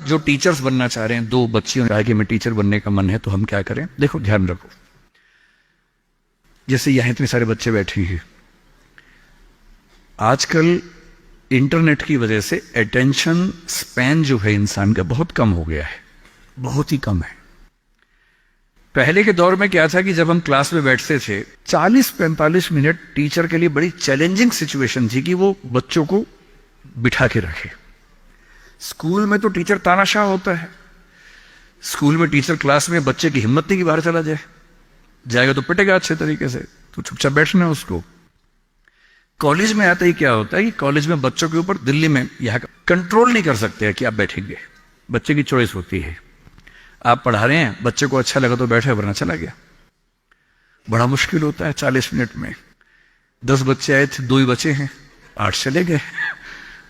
जो टीचर्स बनना चाह रहे हैं, दो बच्चियों ने कहा कि मैं टीचर बनने का मन है, तो हम क्या करें? देखो, ध्यान रखो, जैसे यहां इतने सारे बच्चे बैठे हैं, आजकल इंटरनेट की वजह से अटेंशन स्पैन जो है इंसान का बहुत कम हो गया है, बहुत ही कम है। पहले के दौर में क्या था कि जब हम क्लास में बैठते थे, 40-45 मिनट टीचर के लिए बड़ी चैलेंजिंग सिचुएशन थी कि वो बच्चों को बिठा के रखे। स्कूल में तो टीचर तानाशाह होता है, स्कूल में टीचर क्लास में बच्चे की हिम्मत नहीं कि बाहर चला जाए, जाएगा तो पिटेगा अच्छे तरीके से, तो चुपचाप बैठना है उसको। कॉलेज में आते ही क्या होता है कि कॉलेज में बच्चों के ऊपर, दिल्ली में यहाँ कंट्रोल नहीं कर सकते हैं कि आप बैठेंगे, बच्चे की चॉइस होती है। आप पढ़ा रहे हैं, बच्चे को अच्छा लगा तो बैठे, वरना चला गया। बड़ा मुश्किल होता है 40 मिनट में। 10 बच्चे आए थे, 2 ही बचे हैं, 8 चले गए।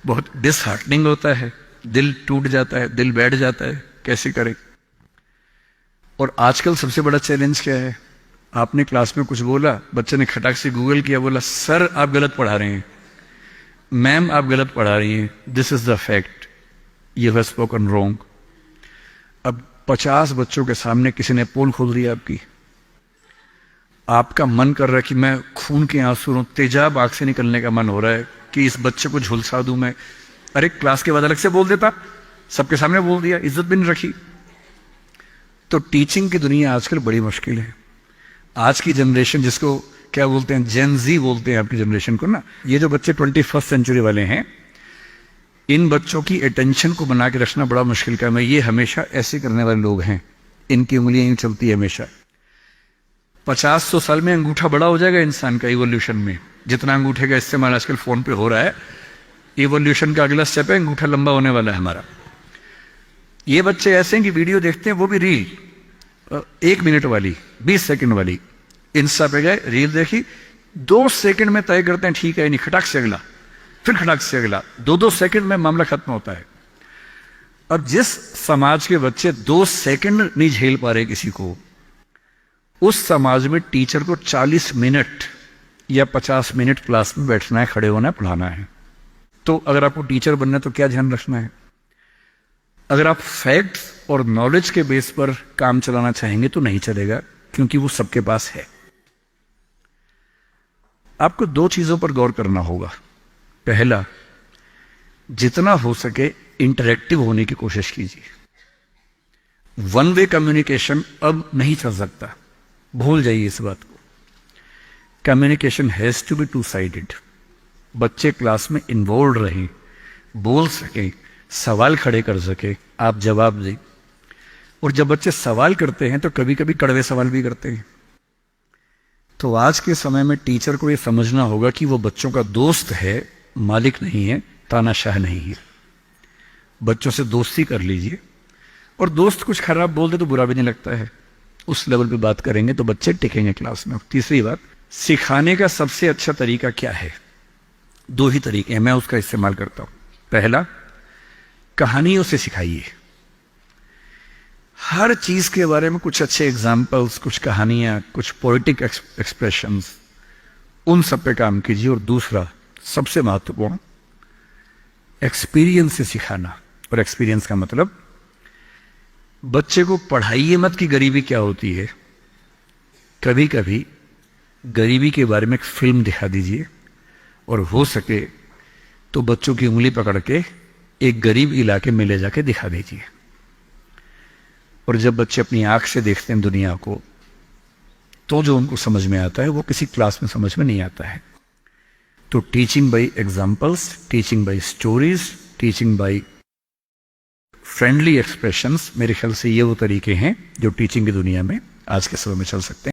बहुत डिसहार्टनिंग होता है, दिल टूट जाता है, दिल बैठ जाता है, कैसे करें। और आजकल सबसे बड़ा चैलेंज क्या है? आपने क्लास में कुछ बोला, बच्चे ने खटाक से गूगल किया, बोला सर आप गलत पढ़ा रहे हैं, मैम आप गलत पढ़ा रही हैं, this is the fact, you have spoken wrong. अब 50 बच्चों के सामने किसी ने पोल खोल दिया आपकी, आपका मन कर रहा है कि मैं खून के आंसू, तेजाब आंख से निकलने का मन हो रहा है कि इस बच्चे को झुलसा दूं मैं। अरे क्लास के बाद अलग से बोल देता, सबके सामने बोल दिया, इज्जत भी नहीं रखी। तो टीचिंग की दुनिया आजकल बड़ी मुश्किल है। आज की जनरेशन, जिसको क्या बोलते हैं, जेन जी बोलते हैं आपकी जनरेशन को ना, ये जो बच्चे 21st सेंचुरी वाले हैं, इन बच्चों की अटेंशन को बना के रखना बड़ा मुश्किल काम है। ये हमेशा ऐसे करने वाले लोग हैं, इनकी उंगलियां यूं चलती है हमेशा। 50-100 साल में अंगूठा बड़ा हो जाएगा इंसान का इवोल्यूशन में, जितना अंगूठे का इस्तेमाल आजकल फोन पे हो रहा है, इवोल्यूशन का अगला स्टेप है, अंगूठा लंबा होने वाला है हमारा। ये बच्चे ऐसे हैं कि वीडियो देखते हैं, वो भी रील 1 मिनट वाली, 20 सेकंड वाली, इंस्टा पे गए, रील देखी, 2 सेकंड में तय करते हैं ठीक है नहीं, खटाक से अगला, फिर खटाक से अगला, 2-2 सेकंड में मामला खत्म होता है। और जिस समाज के बच्चे 2 सेकंड नहीं झेल पा रहे किसी को, उस समाज में टीचर को 40 मिनट या 50 मिनट क्लास में बैठना है, खड़े होना है, पढ़ाना है। तो अगर आपको टीचर बनना है तो क्या ध्यान रखना है? अगर आप फैक्ट्स और नॉलेज के बेस पर काम चलाना चाहेंगे तो नहीं चलेगा, क्योंकि वो सबके पास है। आपको 2 चीजों पर गौर करना होगा। पहला, जितना हो सके इंटरेक्टिव होने की कोशिश कीजिए। वन वे कम्युनिकेशन अब नहीं चल सकता, भूल जाइए इस बात को। Communication has to be 2 sided. बच्चे क्लास में इन्वॉल्व रहें, बोल सकें, सवाल खड़े कर सके, आप जवाब दें। और जब बच्चे सवाल करते हैं तो कभी कभी कड़वे सवाल भी करते हैं। तो आज के समय में टीचर को यह समझना होगा कि वो बच्चों का दोस्त है, मालिक नहीं है, तानाशाह नहीं है। बच्चों से दोस्ती कर लीजिए, और दोस्त कुछ खराब बोल दे तो बुरा भी नहीं लगता है, उस लेवल पे बात करेंगे तो बच्चे टिकेंगे क्लास में। तीसरी बात, सिखाने का सबसे अच्छा तरीका क्या है? 2 ही तरीके हैं, मैं उसका इस्तेमाल करता हूं। पहला, कहानियों से सिखाइए। हर चीज के बारे में कुछ अच्छे एग्जाम्पल्स, कुछ कहानियां, कुछ पोएटिक एक्सप्रेशंस, उन सब पे काम कीजिए। और दूसरा, सबसे महत्वपूर्ण, एक्सपीरियंस से सिखाना। और एक्सपीरियंस का मतलब, बच्चे को पढ़ाइए मत कि गरीबी क्या होती है। कभी कभी गरीबी के बारे में एक फिल्म दिखा दीजिए, और हो सके तो बच्चों की उंगली पकड़ के एक गरीब इलाके में ले जाके दिखा दीजिए। और जब बच्चे अपनी आंख से देखते हैं दुनिया को, तो जो उनको समझ में आता है वो किसी क्लास में समझ में नहीं आता है। तो teaching bye examples, teaching bye stories, teaching bye friendly expressions, मेरे ख्याल से ये वो तरीके हैं जो टीचिंग की दुनिया में आज के समय में चल सकते हैं।